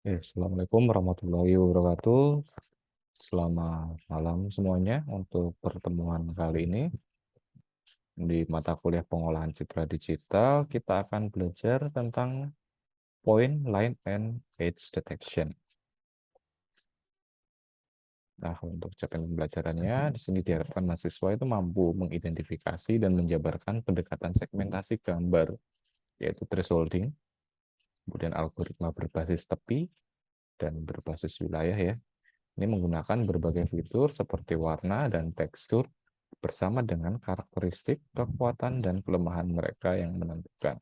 Assalamualaikum warahmatullahi wabarakatuh. Selamat malam semuanya untuk pertemuan kali ini. Di mata kuliah pengolahan citra digital, kita akan belajar tentang point, line, and edge detection. Nah, untuk capaian pembelajarannya, di sini diharapkan mahasiswa itu mampu mengidentifikasi dan menjabarkan pendekatan segmentasi gambar, yaitu thresholding, kemudian algoritma berbasis tepi, dan berbasis wilayah ya. Ini menggunakan berbagai fitur seperti warna dan tekstur bersama dengan karakteristik, kekuatan, dan kelemahan mereka yang menentukan,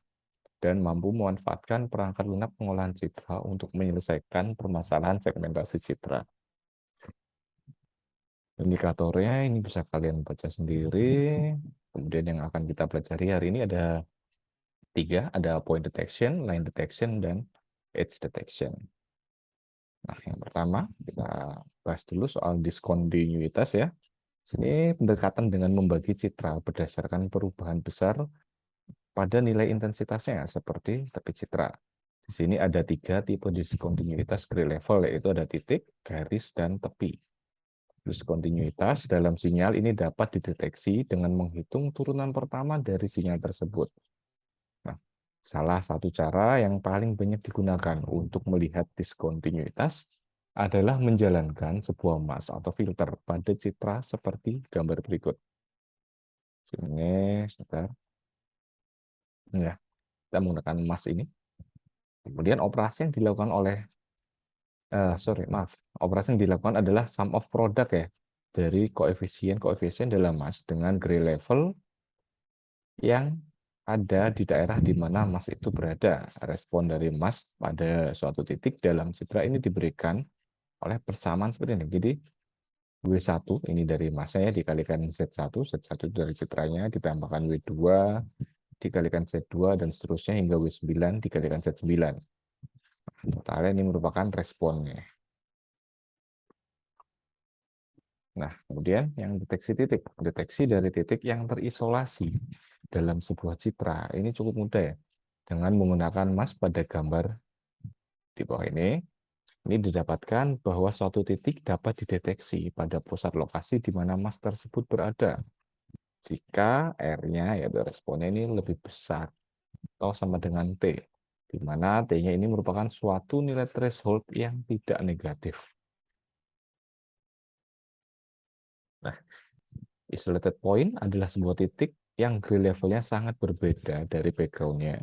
dan mampu memanfaatkan perangkat lunak pengolahan citra untuk menyelesaikan permasalahan segmentasi citra. Indikatornya ini bisa kalian baca sendiri. Kemudian yang akan kita pelajari hari ini ada tiga, ada point detection, line detection, dan edge detection. Nah, yang pertama kita bahas dulu soal diskontinuitas ya. Sini pendekatan dengan membagi citra berdasarkan perubahan besar pada nilai intensitasnya seperti tepi citra. Di sini ada tiga tipe diskontinuitas gray level, yaitu ada titik, garis, dan tepi. Diskontinuitas dalam sinyal ini dapat dideteksi dengan menghitung turunan pertama dari sinyal tersebut. Nah, salah satu cara yang paling banyak digunakan untuk melihat diskontinuitas adalah menjalankan sebuah mask atau filter pada citra seperti gambar berikut. Sini, sebentar. Ya, kita menggunakan mask ini. Kemudian operasi yang dilakukan oleh, operasi yang dilakukan adalah sum of product ya, dari koefisien dalam mask dengan gray level yang ada di daerah di mana mask itu berada. Respon dari mask pada suatu titik dalam citra ini diberikan oleh persamaan seperti ini. Jadi W1 ini dari massnya ya, dikalikan Z1, Z1 dari citranya, ditambahkan W2, dikalikan Z2, dan seterusnya hingga W9 dikalikan Z9. Totalnya ini merupakan responnya. Nah, kemudian yang deteksi titik. Deteksi dari titik yang terisolasi dalam sebuah citra. Ini cukup mudah ya. Dengan menggunakan mask pada gambar di bawah ini didapatkan bahwa suatu titik dapat dideteksi pada pusat lokasi di mana mask tersebut berada. Jika R-nya, yaitu responnya ini lebih besar atau sama dengan T, di mana T-nya ini merupakan suatu nilai threshold yang tidak negatif. Nah, isolated point adalah sebuah titik yang gray levelnya sangat berbeda dari background-nya,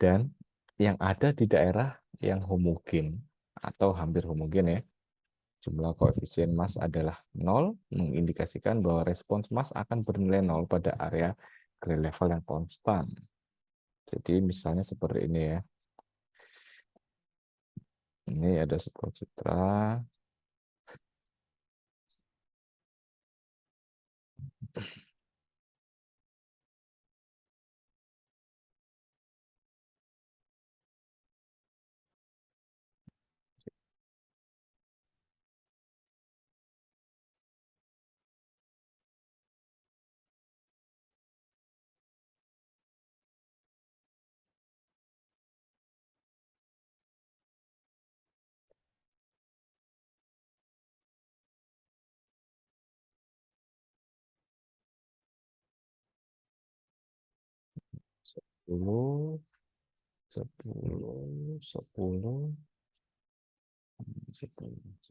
dan yang ada di daerah yang homogen atau hampir homogen ya. Jumlah koefisien mass adalah 0, mengindikasikan bahwa respons mass akan bernilai 0 pada area gray level yang konstan. Jadi misalnya seperti ini ya. Ini ada sebuah citra. Sepuluh, 10, 10, 10.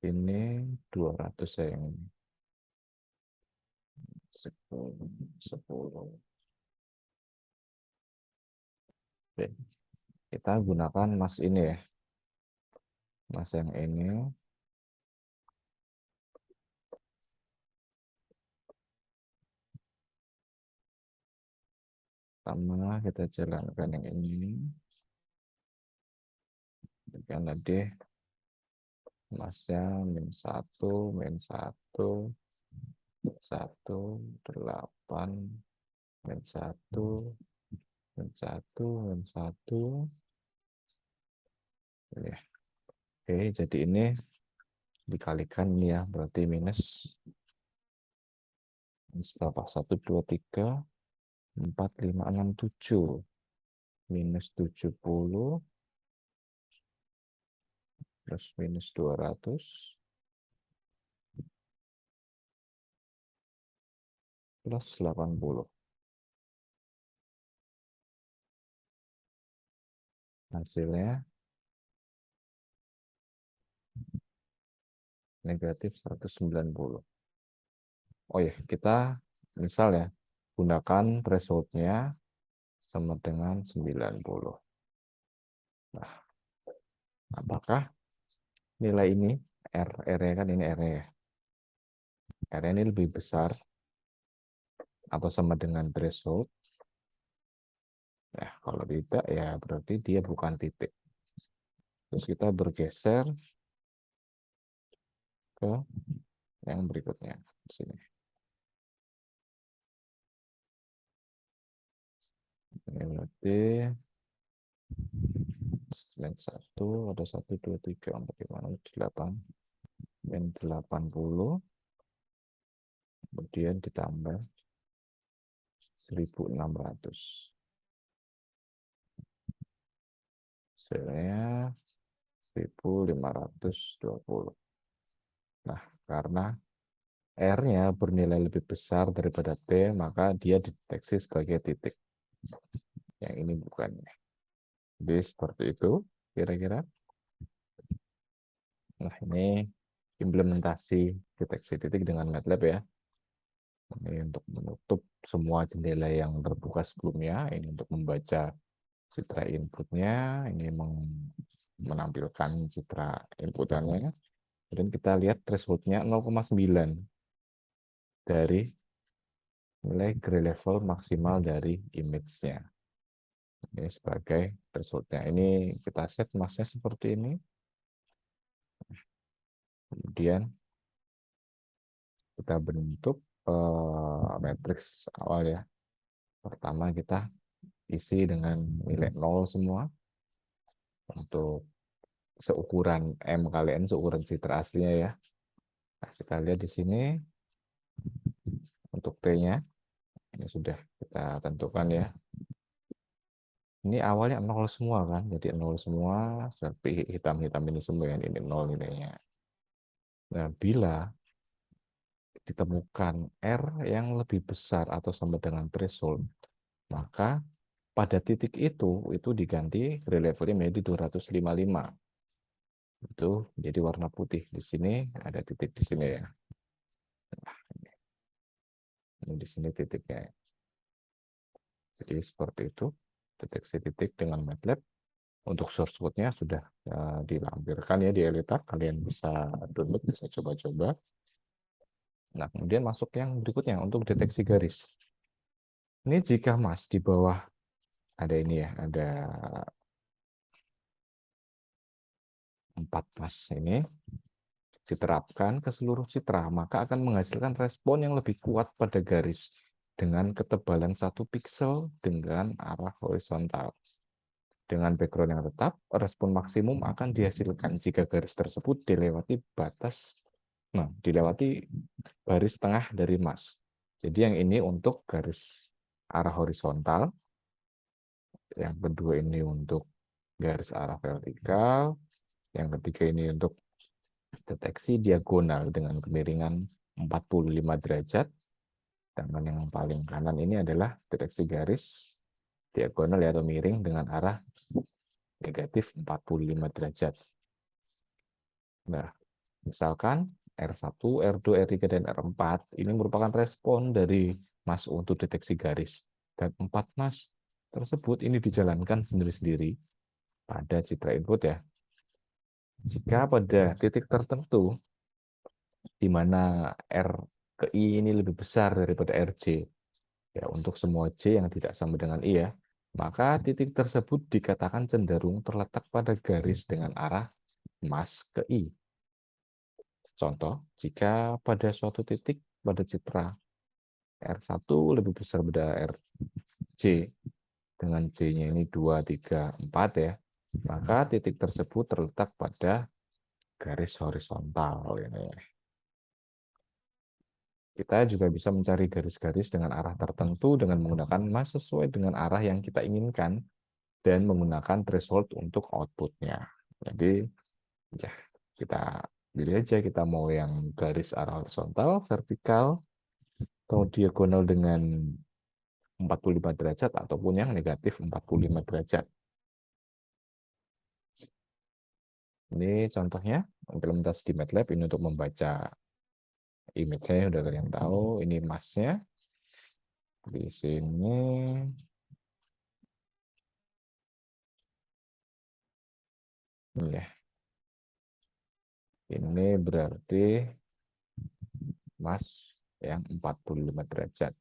Ini 200 yang 10, 10. Oke. Kita gunakan mas ini ya. Mas yang ini. Sama kita jalankan yang ini. Dan nanti masnya min 1, 1, 8, min 1, Min 1, min 1. Ya. Oke, jadi ini dikalikan ini ya, berarti minus berapa? 1, 2, 3, 4, 5, 6, 7. Minus 70 plus minus 200 plus 80. Hasilnya negatif 190. Oh ya, kita misal ya, gunakan threshold-nya sama dengan 90. Nah, apakah nilai ini, R-nya kan ini R-nya ya, R-nya ini lebih besar atau sama dengan threshold? Ya, kalau tidak, ya berarti dia bukan titik. Terus kita bergeser ke yang berikutnya. Di sini. Ini berarti line 1, ada 1, 2, 3, 4, 5, 6, 8. Dan 80. Kemudian ditambah 1600. Hasilnya 1520. Nah, karena R-nya bernilai lebih besar daripada T, maka dia dideteksi sebagai titik. Yang ini bukannya. Jadi seperti itu, kira-kira. Nah, ini implementasi deteksi titik dengan MATLAB ya. Ini untuk menutup semua jendela yang terbuka sebelumnya. Ini untuk membaca citra inputnya. Ini menampilkan citra inputannya. Dan kita lihat threshold-nya 0,9 dari nilai gray level maksimal dari image-nya. Ini sebagai threshold-nya. Ini kita set mask-nya seperti ini. Kemudian kita bentuk matriks awal ya. Pertama kita isi dengan nilai 0 semua. Untuk seukuran M kali N, seukuran citra aslinya ya. Nah, kita lihat di sini untuk T-nya. Ini sudah kita tentukan ya. Ini awalnya 0 semua kan, jadi 0 semua, seperti hitam-hitam ini semua ya, ini 0 nilainya. Nah, bila ditemukan R yang lebih besar atau sama dengan threshold, maka pada titik itu diganti gray levelnya menjadi 255. Itu jadi warna putih. Di sini ada titik di sini ya. Nah, ini di sini titiknya. Jadi seperti itu, deteksi titik dengan MATLAB. Untuk source code-nya sudah dilampirkan ya di Elitar. Kalian bisa download, bisa coba-coba. Nah, kemudian masuk yang berikutnya untuk deteksi garis. Ini jika Mas di bawah ada ini ya, ada 4 Mas ini diterapkan ke seluruh citra, maka akan menghasilkan respon yang lebih kuat pada garis dengan ketebalan 1 pixel dengan arah horizontal. Dengan background yang tetap, respon maksimum akan dihasilkan jika garis tersebut dilewati dilewati baris tengah dari Mas. Jadi yang ini untuk garis arah horizontal, yang kedua ini untuk garis arah vertikal, yang ketiga ini untuk deteksi diagonal dengan kemiringan 45 derajat, dan yang paling kanan ini adalah deteksi garis diagonal atau miring dengan arah negatif 45 derajat. Nah, misalkan R1, R2, R3, dan R4 ini merupakan respon dari Mas untuk deteksi garis. Dan 4 Mas tersebut ini dijalankan sendiri-sendiri pada citra input ya. Jika pada titik tertentu di mana R ke I ini lebih besar daripada RJ, ya untuk semua J yang tidak sama dengan I ya, maka titik tersebut dikatakan cenderung terletak pada garis dengan arah Mas ke I. Contoh, jika pada suatu titik pada citra R1 lebih besar pada RJ, dengan J-nya ini 2, 3, 4 ya, maka titik tersebut terletak pada garis horizontal ini. Kita juga bisa mencari garis-garis dengan arah tertentu dengan menggunakan mas sesuai dengan arah yang kita inginkan dan menggunakan threshold untuk outputnya. Jadi ya kita pilih aja kita mau yang garis arah horizontal, vertikal, atau diagonal dengan 45 derajat ataupun yang negatif 45 derajat. Ini contohnya implementasi di MATLAB ini untuk membaca image-nya udah kalian tahu, ini mass-nya. Di sini ya. Ini berarti mass yang 45 derajat.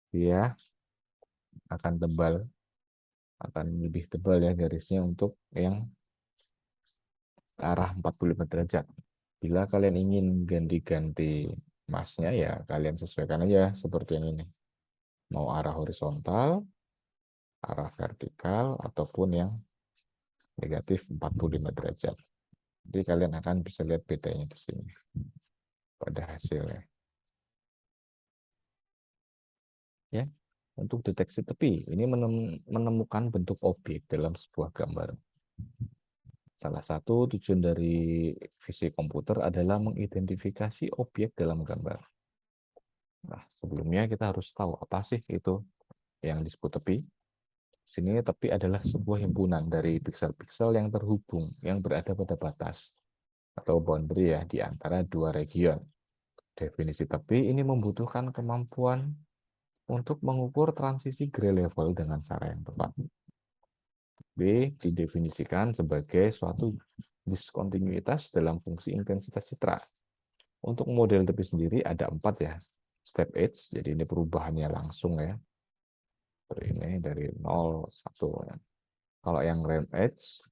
Dia akan tebal, akan lebih tebal ya garisnya untuk yang arah 45 derajat. Bila kalian ingin ganti-ganti massnya ya kalian sesuaikan aja seperti yang ini. Mau arah horizontal, arah vertikal, ataupun yang negatif 45 derajat. Jadi kalian akan bisa lihat bedanya di sini pada hasilnya. Ya, untuk deteksi tepi, ini menemukan bentuk objek dalam sebuah gambar. Salah satu tujuan dari fisik komputer adalah mengidentifikasi objek dalam gambar. Nah, sebelumnya kita harus tahu apa sih itu yang disebut tepi. Sini tepi adalah sebuah himpunan dari piksel-piksel yang terhubung, yang berada pada batas atau boundary ya di antara dua region. Definisi tepi ini membutuhkan kemampuan untuk mengukur transisi gray level dengan cara yang tepat. B didefinisikan sebagai suatu diskontinuitas dalam fungsi intensitas citra. Untuk model tepi sendiri ada 4 ya. Step edge, jadi ini perubahannya langsung ya. Ini dari 0, 1. Ya. Kalau yang ramp edge,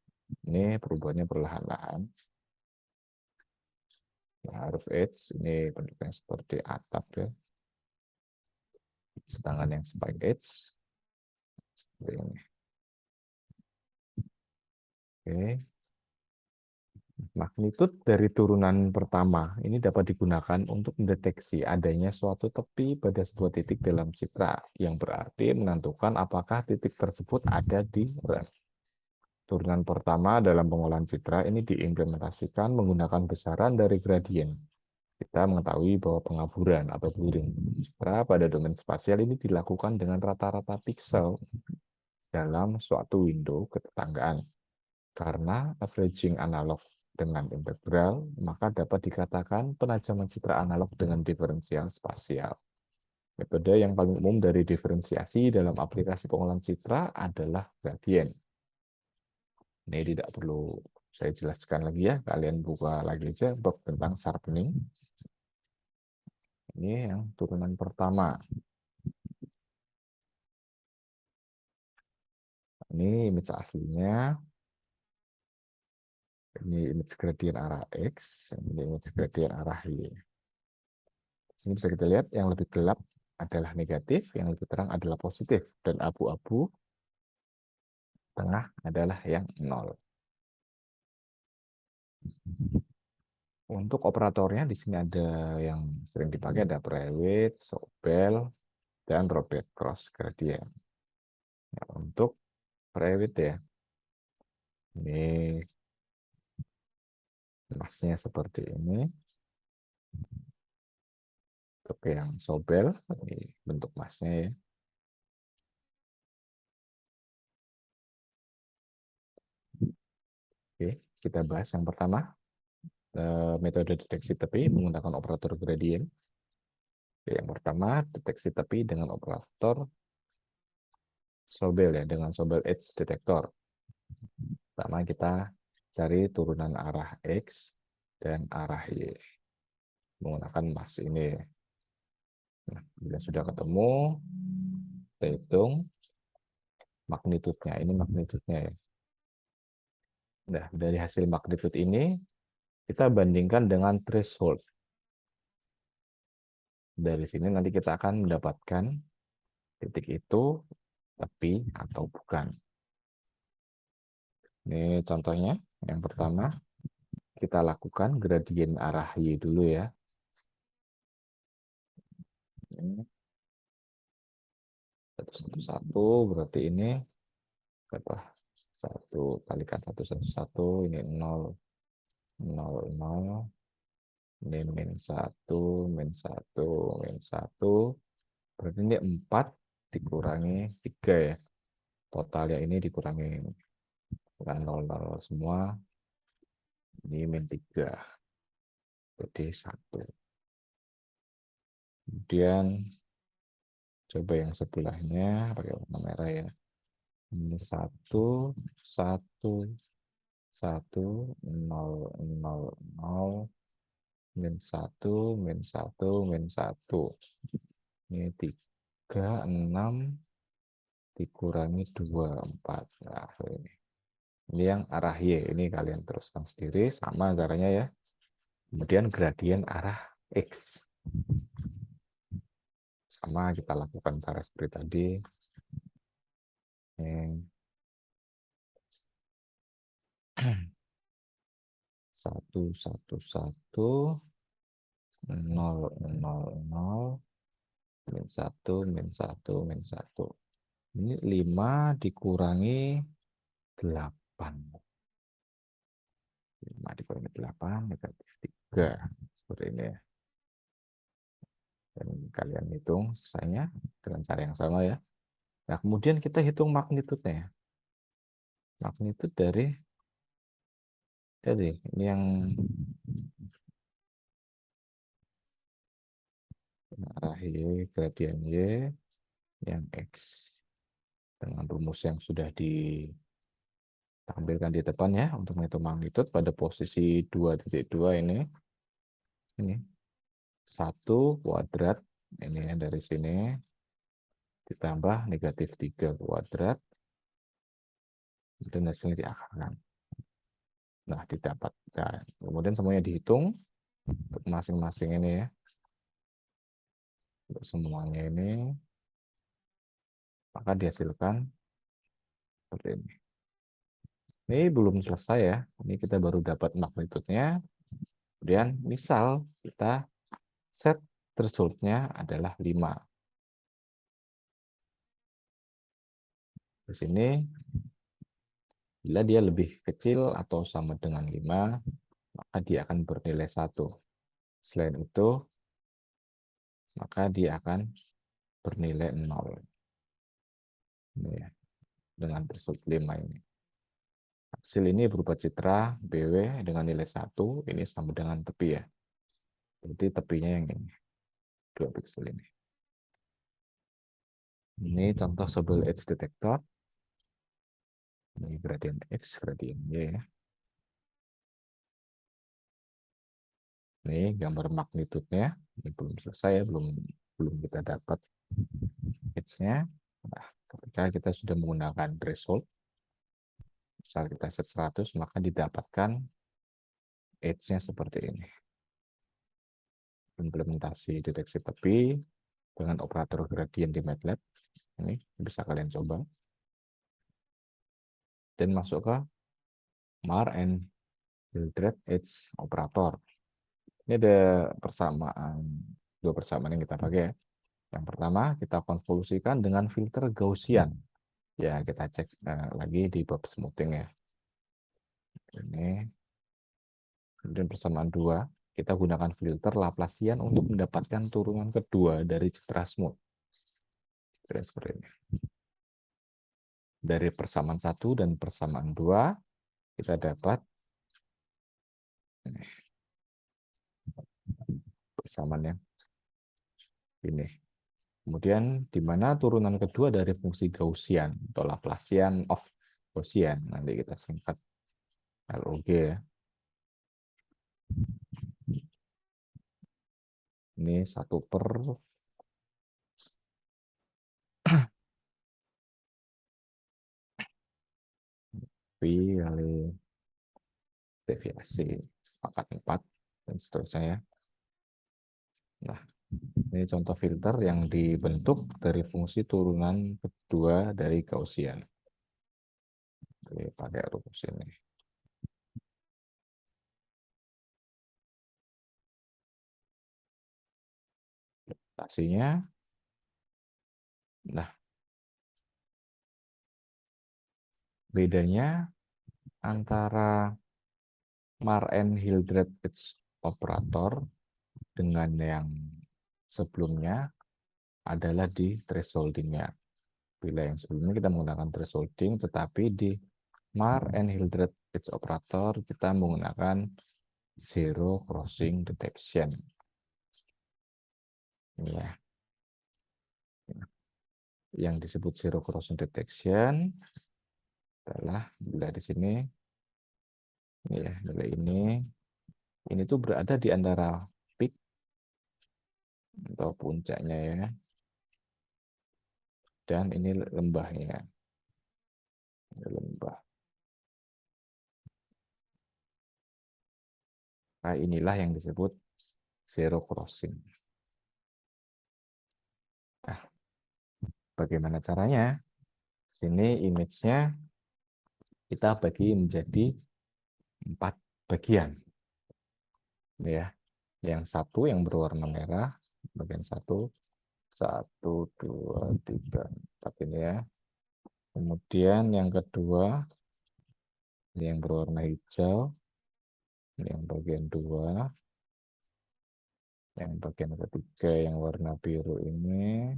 ini perubahannya perlahan-lahan. Nah, rough edge, ini bentuknya seperti atap ya. Sedangkan yang spike edge, seperti ini. Oke. Magnitud dari turunan pertama ini dapat digunakan untuk mendeteksi adanya suatu tepi pada sebuah titik dalam citra, yang berarti menentukan apakah titik tersebut ada di RAM. Turunan pertama dalam pengolahan citra ini diimplementasikan menggunakan besaran dari gradien. Kita mengetahui bahwa pengaburan atau blurring citra pada domain spasial ini dilakukan dengan rata-rata piksel dalam suatu window ketetanggaan. Karena averaging analog dengan integral, maka dapat dikatakan penajaman citra analog dengan diferensial spasial. Metode yang paling umum dari diferensiasi dalam aplikasi pengolahan citra adalah gradien. Ini tidak perlu saya jelaskan lagi ya, kalian buka lagi aja bab tentang sharpening. Ini yang turunan pertama. Ini image aslinya. Ini image gradien arah X, ini image gradien arah Y. Sini bisa kita lihat yang lebih gelap adalah negatif, yang lebih terang adalah positif, dan abu-abu tengah adalah yang 0. Untuk operatornya di sini ada yang sering dipakai, ada private, Sobel, dan Robert cross gradient. Nah, untuk private ya, ini masnya seperti ini. Untuk yang Sobel, ini bentuk masnya ya. Oke, kita bahas yang pertama. Metode deteksi tepi menggunakan operator gradient. Yang pertama, deteksi tepi dengan operator Sobel ya, dengan Sobel edge detector. Pertama kita cari turunan arah X dan arah Y menggunakan mas ini. Nah, bila sudah ketemu, kita hitung magnitudenya. Ini magnitudenya ya. Nah, dari hasil magnitud ini kita bandingkan dengan threshold. Dari sini nanti kita akan mendapatkan titik itu tepi atau bukan. Ini contohnya. Yang pertama, kita lakukan gradien arah Y dulu ya. Ini 111 berarti ini berapa? 1 kalikan 111, ini 0, 0, 0. Ini min 1, min 1, min 1. Berarti ini 4 dikurangi 3 ya. Totalnya ini dikurangi, bukan 0, 0 semua. Ini min 3. Jadi 1. Kemudian coba yang sebelahnya pakai warna merah ya. Ini 1, 1, 1, 0, 0, 0, min 1, min 1, min 1. Ini 3, 6, dikurangi 2, 4. Nah, ini. Ini yang arah Y. Ini kalian teruskan sendiri, sama caranya ya. Kemudian gradien arah X. Sama kita lakukan cara seperti tadi. Ini 1, 1, 1, 0, 0, 0, min 1, min 1, min 1. Ini 5 dikurangi 8. 5 dikurangi 8, negatif 3. Seperti ini ya. Dan kalian hitung sisanya dengan cara yang sama ya. Nah, kemudian kita hitung magnitudenya. Magnitud dari ini yang arah Y, gradien Y, yang X. Dengan rumus yang sudah ditampilkan di depan ya, untuk menghitung magnitud pada posisi 2.2 ini. Ini 1 kuadrat, ini ya, dari sini ditambah negatif 3 kuadrat, dan hasilnya diakarkan. Nah, didapat. Nah, kemudian semuanya dihitung untuk masing-masing ini ya. Untuk semuanya ini, maka dihasilkan seperti ini. Ini belum selesai ya. Ini kita baru dapat magnitudenya. Kemudian misal kita set threshold-nya adalah 5. Di sini, bila dia lebih kecil atau sama dengan 5, maka dia akan bernilai 1. Selain itu, maka dia akan bernilai 0. Ini ya, dengan threshold 5 ini. Hasil ini berupa citra BW dengan nilai 1, ini sama dengan tepi ya. Jadi tepinya yang ini, 2 piksel ini. Ini contoh sebuah edge detector. Ini gradien X, gradien Y ya. Ini gambar magnitudenya. Ini belum selesai ya, belum kita dapat edge-nya. Nah, ketika kita sudah menggunakan threshold, misal kita set 100, maka didapatkan edge-nya seperti ini. Implementasi deteksi tepi dengan operator gradien di MATLAB. Ini bisa kalian coba. Dan masuk ke Mar and Hildreth Edge Operator. Ini ada dua persamaan yang kita pakai ya. Yang pertama, kita konvolusikan dengan filter Gaussian. Ya, kita cek lagi di bab smoothing ya. Ini. Kemudian persamaan 2, kita gunakan filter Laplacian untuk mendapatkan turunan kedua dari citra smooth. Seperti ini. Dari persamaan 1 dan persamaan 2, kita dapat persamaan yang ini. Kemudian di mana turunan kedua dari fungsi Gaussian atau Laplacian of Gaussian, nanti kita singkat LOG ya. Ini 1/V kali deviasi pangkat 4 dan seterusnya ya. Nah, Ini contoh filter yang dibentuk dari fungsi turunan kedua dari Gaussian. Oke, pakai rumus ini. Hasilnya, nah bedanya antara Marr-en-Hildreth operator dengan yang sebelumnya adalah di thresholdingnya. Bila yang sebelumnya kita menggunakan thresholding, tetapi di Marr-en-Hildreth operator kita menggunakan zero crossing detection. Ini ya. Yang disebut zero crossing detection adalah bila di sini ini ya, nilai ini tuh berada di antara peak atau puncaknya ya, dan ini lembahnya. Ini lembah. Nah, inilah yang disebut zero crossing. Nah, bagaimana caranya? Sini image-nya kita bagi menjadi 4 bagian. Ini ya. Yang satu yang berwarna merah, bagian 1, 1, 2, 3, 4 ini ya. Kemudian yang kedua, ini yang berwarna hijau, ini yang bagian 2, yang bagian ketiga yang warna biru ini,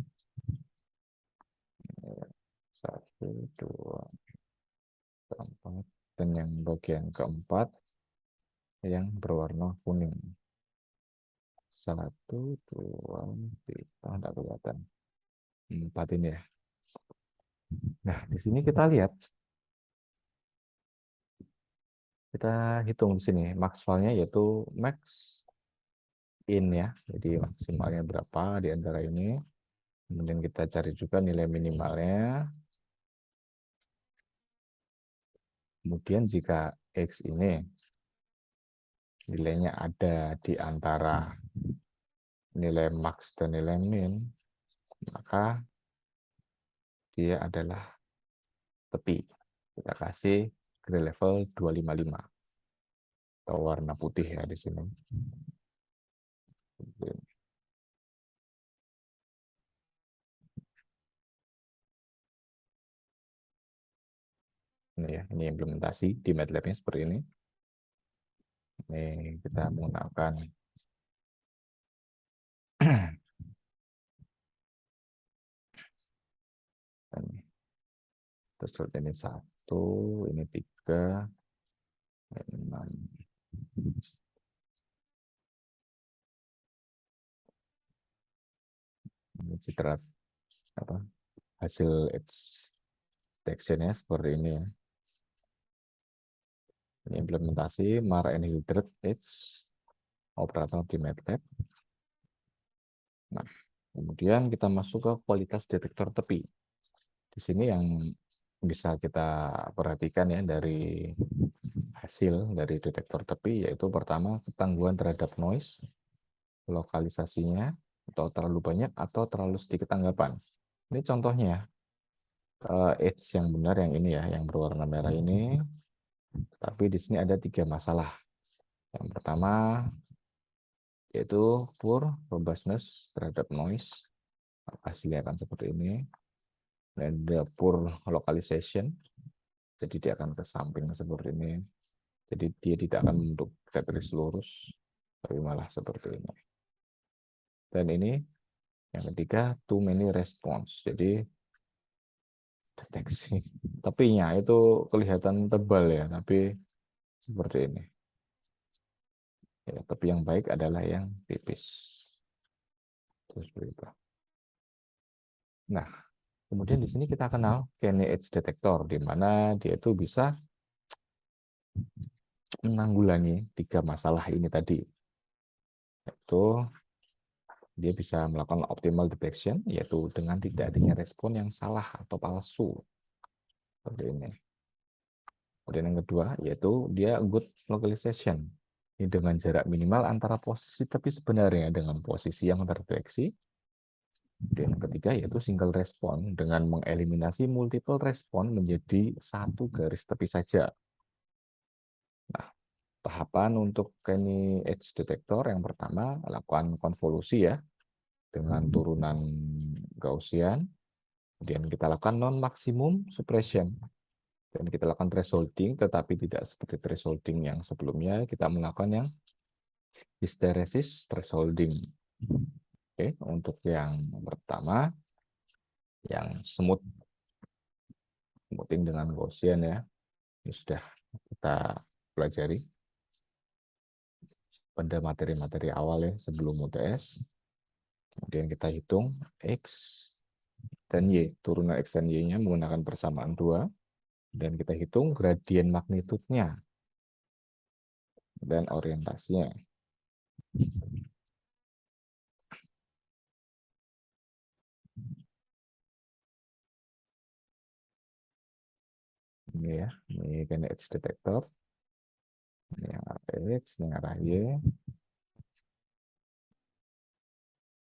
1, 2, 4, dan yang bagian keempat yang berwarna kuning. 1, 2, 3, tidak kelihatan. 4 ini ya. Nah, di sini kita lihat, kita hitung di sini maksimalnya yaitu max in ya. Jadi maksimalnya berapa di antara ini. Kemudian kita cari juga nilai minimalnya. Kemudian jika X ini nilainya ada di antara nilai max dan nilai min, maka dia adalah tepi. Kita kasih gray level 255 atau warna putih ya di sini. Ini ya, ini implementasi di MATLAB-nya seperti ini. Ini kita menggunakan terus ini 1, ini 3, ini 6. Ini citra apa hasil edge detection-nya seperti ini ya. Ini implementasi Marr-en-Hildreth edge operator di MATLAB. Nah, kemudian kita masuk ke kualitas detektor tepi. Di sini yang bisa kita perhatikan ya dari hasil dari detektor tepi, yaitu pertama ketangguhan terhadap noise, lokalisasinya, atau terlalu banyak atau terlalu sedikit tanggapan. Ini contohnya, edge yang benar yang ini ya, yang berwarna merah ini, tapi di sini ada 3 masalah. Yang pertama, yaitu poor robustness terhadap noise, hasilnya akan seperti ini. Dan ada poor localization, jadi dia akan ke samping seperti ini. Jadi dia tidak akan membentuk garis lurus, tapi malah seperti ini. Dan ini yang ketiga, too many response. Jadi deteksi tepinya itu kelihatan tebal ya, tapi seperti ini. Ya, tepi yang baik adalah yang tipis. Terus begitu. Nah, kemudian di sini kita kenal Kenny Edge Detector, di mana dia itu bisa menanggulangi 3 masalah ini tadi. Yaitu dia bisa melakukan optimal detection, yaitu dengan tidak adanya respon yang salah atau palsu. Seperti ini. Kemudian yang kedua, yaitu dia good localization. Ini dengan jarak minimal antara posisi tepi sebenarnya dengan posisi yang terdeteksi. Dan yang ketiga yaitu single respon dengan mengeliminasi multiple respon menjadi satu garis tepi saja. Nah, tahapan untuk ini edge detector yang pertama lakukan konvolusi ya dengan turunan Gaussian. Kemudian kita lakukan non maksimum suppression dan kita lakukan thresholding, tetapi tidak seperti thresholding yang sebelumnya. Kita melakukan yang hysteresis thresholding. Oke, untuk yang pertama yang smoothing dengan Gaussian ya, ini sudah kita pelajari pada materi-materi awal ya sebelum UTS. Kemudian kita hitung X dan Y, turunan X dan Y-nya menggunakan persamaan 2, dan kita hitung gradien magnitudnya dan orientasinya. Ini ya, ini kan edge detector. Ini yang arah X, ini yang arah Y.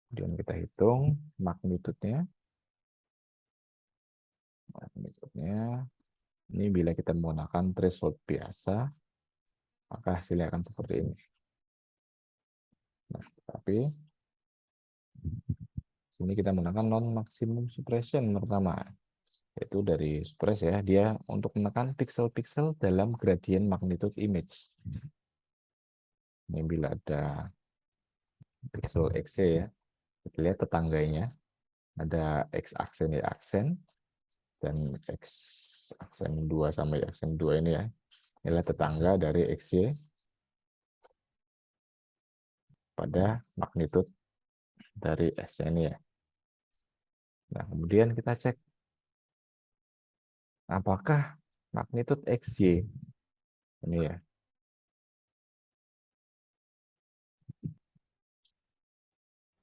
Kemudian kita hitung magnitudnya. Magnitudnya, ini bila kita menggunakan threshold biasa, maka hasilnya akan seperti ini. Nah, tapi sini kita menggunakan non maksimum suppression pertama, yaitu dari suppress ya, dia untuk menekan pixel-pixel dalam gradient magnitude image. Ini bila ada pixel X ya, kita lihat tetangganya, ada X aksen Y aksen, dan X aksen 2 sama Y aksen 2 ini ya, inilah tetangga dari XY pada magnitude dari S ini ya. Nah, kemudian kita cek apakah magnitude XY ini ya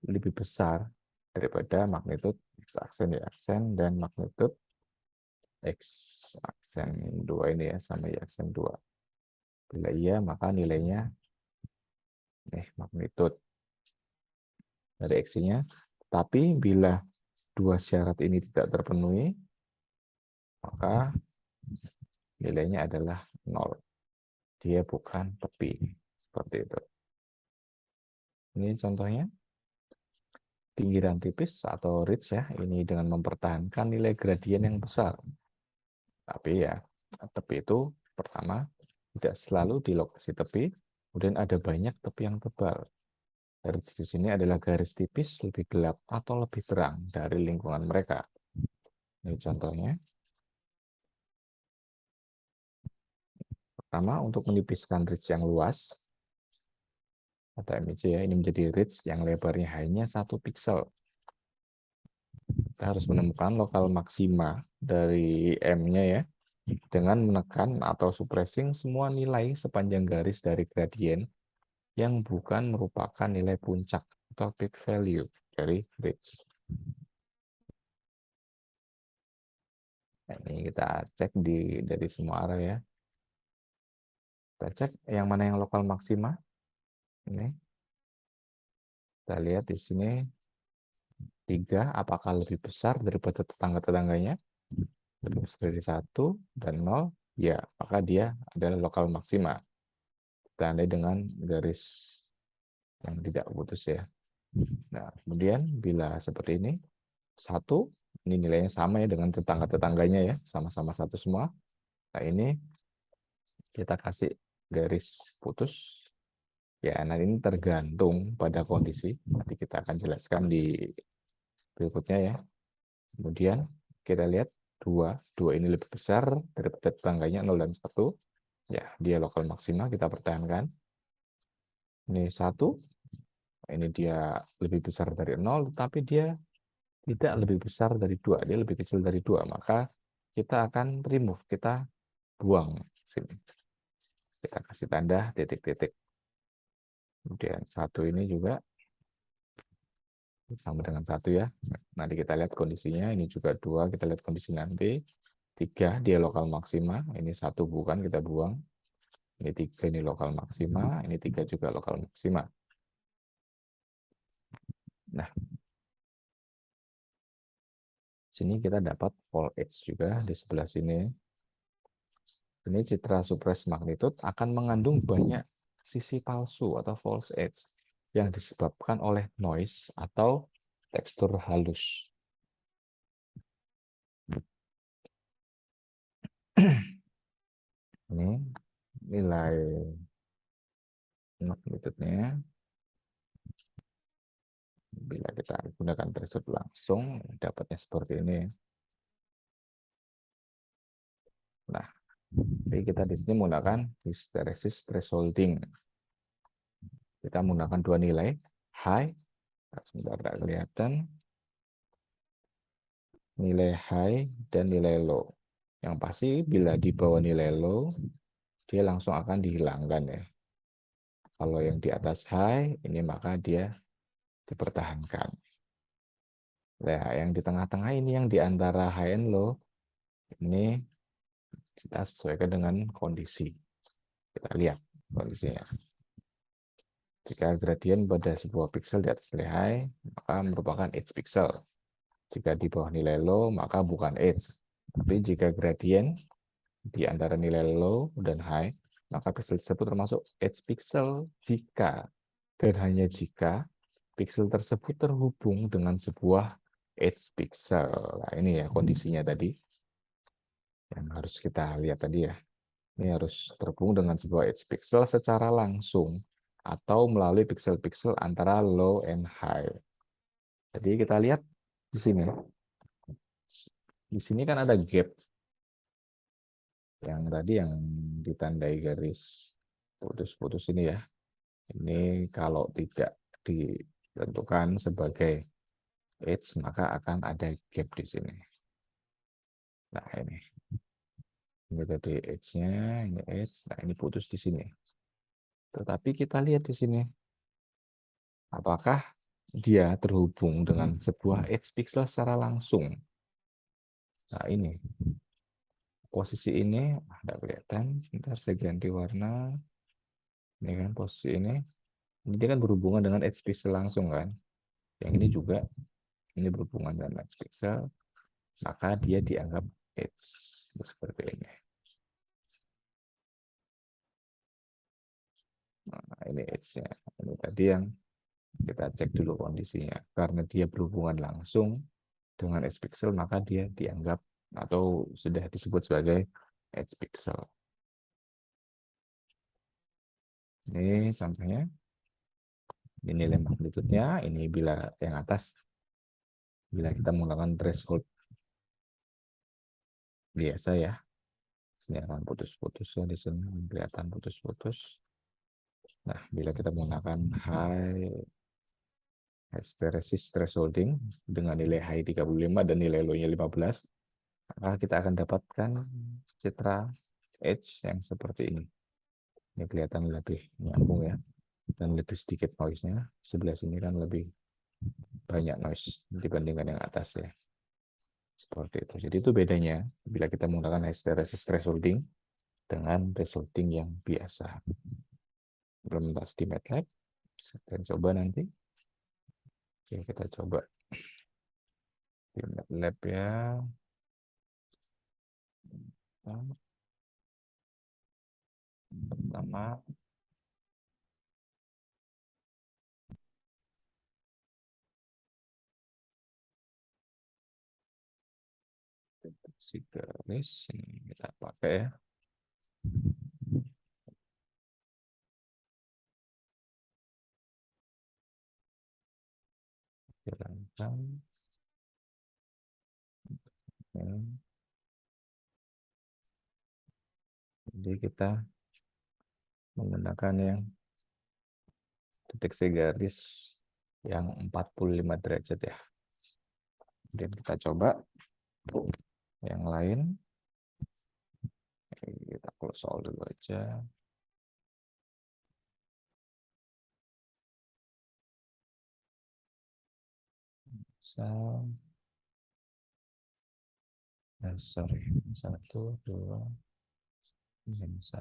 lebih besar daripada magnitude X aksen Y aksen dan magnitude X aksen 2 ini ya sama Y aksen 2. Bila iya, maka nilainya magnitude dari X-nya. Tapi bila dua syarat ini tidak terpenuhi, maka nilainya adalah 0. Dia bukan tepi. Seperti itu. Ini contohnya. Pinggiran tipis atau ridge ya, ini dengan mempertahankan nilai gradien yang besar. Tapi ya, tepi itu pertama tidak selalu di lokasi tepi, kemudian ada banyak tepi yang tebal. Ridge di sini adalah garis tipis lebih gelap atau lebih terang dari lingkungan mereka. Ini contohnya. Pertama, untuk menipiskan ridge yang luas, atau MIC ya, ini menjadi ridge yang lebarnya hanya 1 pixel. Kita harus menemukan lokal maksima dari M-nya ya, dengan menekan atau suppressing semua nilai sepanjang garis dari gradien yang bukan merupakan nilai puncak atau peak value dari ridge. Nah, ini kita cek dari semua arah ya. Kita cek yang mana yang lokal maksima. Ini kita lihat di sini 3, apakah lebih besar daripada tetangga-tetangganya? Lebih besar dari 1 dan 0, ya, maka dia adalah lokal maksima. Ditandai dengan garis yang tidak putus ya. Nah, kemudian bila seperti ini, 1, ini nilainya sama ya dengan tetangga-tetangganya ya, sama-sama 1 semua. Nah, ini kita kasih garis putus. Ya, nah ini tergantung pada kondisi. Nanti kita akan jelaskan di berikutnya ya. Kemudian kita lihat 2 ini lebih besar daripada tetangganya 0 dan 1. Ya, dia lokal maksima, kita pertahankan. Ini 1, ini dia lebih besar dari 0, tapi dia tidak lebih besar dari 2, dia lebih kecil dari 2, maka kita akan remove, kita buang sini. Kita kasih tanda titik-titik. Kemudian 1 ini juga sama dengan 1 ya. Nanti kita lihat kondisinya, ini juga 2, kita lihat kondisi nanti. 3, dia lokal maksima, ini 1 bukan, kita buang. Ini 3, ini lokal maksima, ini 3 juga lokal maksima. Nah, sini kita dapat volt H juga di sebelah sini. Ini citra suppress magnitude akan mengandung banyak sisi palsu atau false edge yang disebabkan oleh noise atau tekstur halus. Ini nilai magnitude-nya. Bila kita gunakan threshold langsung, dapatnya seperti ini. Nah, jadi kita di sini menggunakan hysteresis thresholding. Kita menggunakan dua nilai, high, sebentar tidak kelihatan, nilai high dan nilai low. Yang pasti bila di bawah nilai low, dia langsung akan dihilangkan ya. Kalau yang di atas high, ini maka dia dipertahankan. Nah, yang di tengah-tengah ini yang di antara high and low, ini kita sesuaikan dengan kondisi. Kita lihat kondisinya. Jika gradien pada sebuah pixel di atas nilai high, maka merupakan edge pixel. Jika di bawah nilai low, maka bukan edge. Tapi jika gradien di antara nilai low dan high, maka pixel tersebut termasuk edge pixel jika dan hanya jika pixel tersebut terhubung dengan sebuah edge pixel. Nah, ini ya kondisinya tadi yang harus kita lihat tadi ya. Ini harus terhubung dengan sebuah edge pixel secara langsung atau melalui pixel-pixel antara low and high. Jadi kita lihat di sini. Di sini kan ada gap yang tadi yang ditandai garis putus-putus ini ya. Ini kalau tidak ditentukan sebagai edge, maka akan ada gap di sini. Nah, ini tadi edge-nya, ini edge, nah ini putus di sini. Tetapi kita lihat di sini, apakah dia terhubung dengan sebuah edge pixel secara langsung. Nah, ini posisi ini ada kelihatan. Sebentar saya ganti warna. Ini kan posisi ini. Ini dia kan berhubungan dengan edge pixel langsung kan. Yang ini juga ini berhubungan dengan edge pixel, maka dia dianggap edge seperti ini. Nah, ini edge-nya. Ini tadi yang kita cek dulu kondisinya. Karena dia berhubungan langsung dengan edge pixel, maka dia dianggap atau sudah disebut sebagai edge pixel. Ini contohnya. Ini nilai magnitude-nya. Ini bila yang atas, bila kita menggunakan threshold biasa ya. Sini akan putus-putus ya, di sini kelihatan putus-putus. Nah, bila kita menggunakan high hysteresis thresholding dengan nilai high 35 dan nilai low-nya 15, maka kita akan dapatkan citra edge yang seperti ini. Ini kelihatan lebih nyambung ya, dan lebih sedikit noise-nya. Sebelah sini kan lebih banyak noise dibandingkan yang atas ya. Seperti itu. Jadi itu bedanya bila kita menggunakan hysteresis thresholding dengan thresholding yang biasa. Implementasi di MATLAB, kita coba nanti. Oke, kita coba di MATLAB ya. Pertama, deteksi garis ini kita pakai ya. Jalankan. Ya. Jadi kita menggunakan yang deteksi garis yang 45 derajat ya. Kemudian kita coba yang lain. Kita close all dulu aja. Sorry, 1, 2, 1.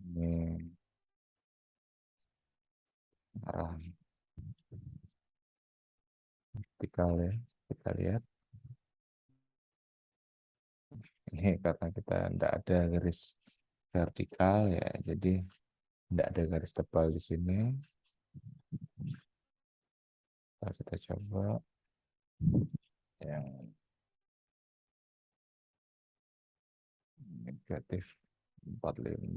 Ini arah vertikal ya. Kita lihat ini karena kita tidak ada garis vertikal ya, jadi tidak ada garis tebal di sini. Kita coba yang negatif 45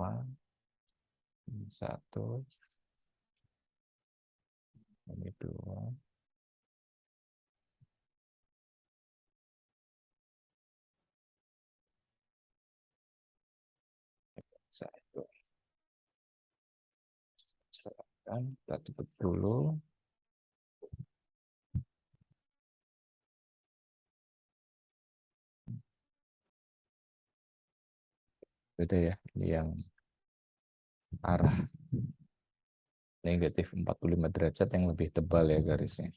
1 ini 2 1. Silakan kita tutup dulu. Beda ya, ini yang arah negatif 45 derajat yang lebih tebal ya garisnya.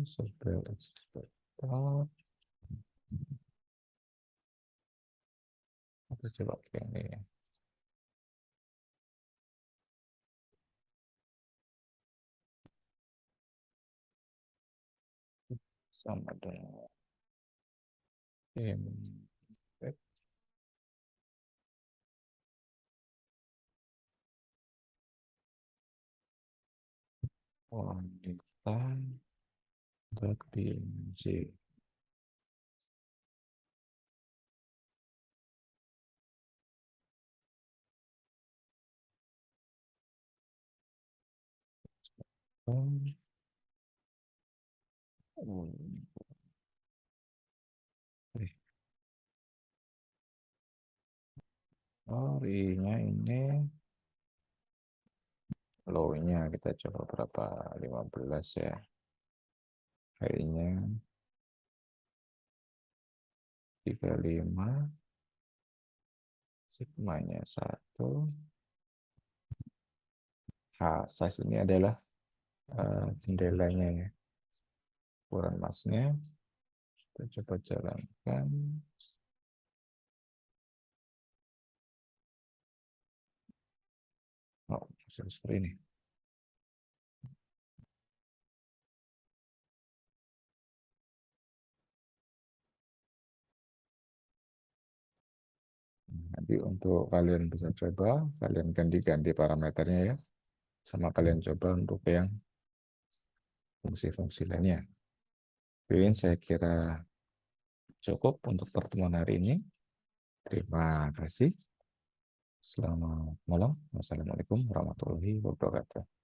Sampai kita coba pakai ini ya. Sama dengan ini. Wanita bertinju. Oh, I-nya ini low-nya kita coba berapa? 15 ya. High-nya 35. Sigma-nya 1. Size ini adalah jendelanya ya. Ukuran masnya. Kita coba jalankan. Oh, seperti ini. Nanti untuk kalian bisa coba, kalian ganti-ganti parameternya ya. Sama kalian coba untuk yang fungsi-fungsi lainnya. Oke, saya kira cukup untuk pertemuan hari ini. Terima kasih. Selamat malam. Wassalamualaikum warahmatullahi wabarakatuh.